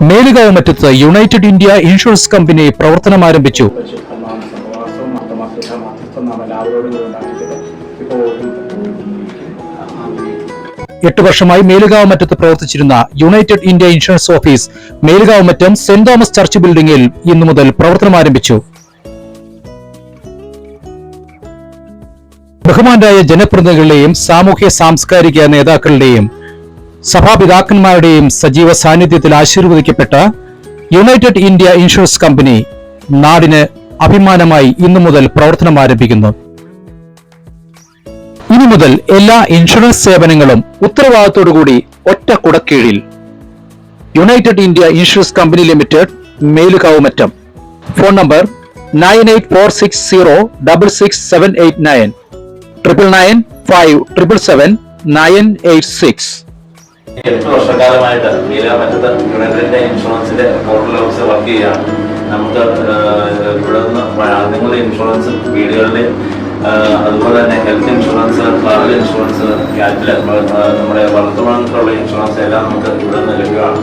മേലുകാവ് മറ്റത്ത് united India insurance company പ്രവർത്തനം ആരംഭിച്ചു. 8 വർഷമായി മേലുകാവ് മറ്റത്ത് പ്രവർത്തിച്ചിരുന്ന united India insurance office Melukavu Mattam saint Thomas church ബിൽഡിംഗിൽ ഇന്നു മുതൽ പ്രവർത്തനം ആരംഭിച്ചു. ബഹുമാനായ ജനപ്രതിനിധികളുടെയും സാമൂഹ്യ സാംസ്കാരിക നേതാക്കളുടെയും സഭാപിതാക്കന്മാരുടെയും സജീവ സാന്നിധ്യത്തിൽ ആശീർവദിക്കപ്പെട്ട യുണൈറ്റഡ് ഇന്ത്യ ഇൻഷുറൻസ് കമ്പനി നാടിന് അഭിമാനമായി ഇന്നു മുതൽ പ്രവർത്തനം ആരംഭിക്കുന്നു. ഇനി മുതൽ എല്ലാ ഇൻഷുറൻസ് സേവനങ്ങളും ഉത്തരവാദിത്തോടുകൂടി ഒറ്റ കുടക്കീഴിൽ. United India insurance company limited, Melukavu Mattam. Phone number 9846066789 995777986. 8 വർഷക്കാലമായിട്ട് മേലുകാവ് മറ്റത്ത് യുണൈറ്റഡ് ഇന്ത്യ ഇൻഷുറൻസിന്റെ പോർട്ടൽ ഓഫീസർ വർക്ക് ചെയ്യുകയാണ്. നമുക്ക് ഇവിടെ നിന്ന് നിങ്ങളുടെ ഇൻഷുറൻസും വീടുകളുടെയും അതുപോലെ തന്നെ health insurance, travel insurance, capital, നമ്മുടെ വളർത്തുമൃഗങ്ങൾക്കുള്ള ഇൻഷുറൻസ് എല്ലാം നമുക്ക് ഇവിടെ നിന്ന് ലഭ്യമാണ്.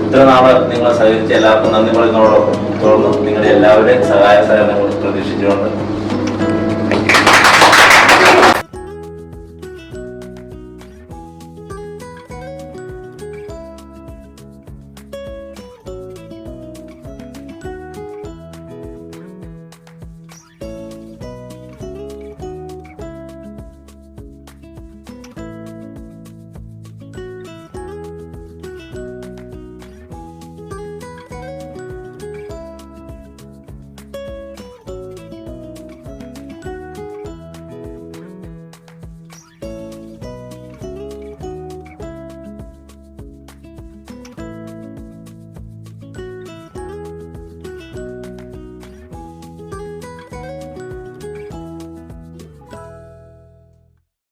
ഇത്ര നാള് നിങ്ങളെ സഹകരിച്ച എല്ലാവർക്കും നന്ദി പറയുന്നതോടൊപ്പം തുടർന്നും നിങ്ങളുടെ എല്ലാവരുടെയും സഹായ സഹകരണങ്ങൾ പ്രതീക്ഷിച്ചുകൊണ്ട്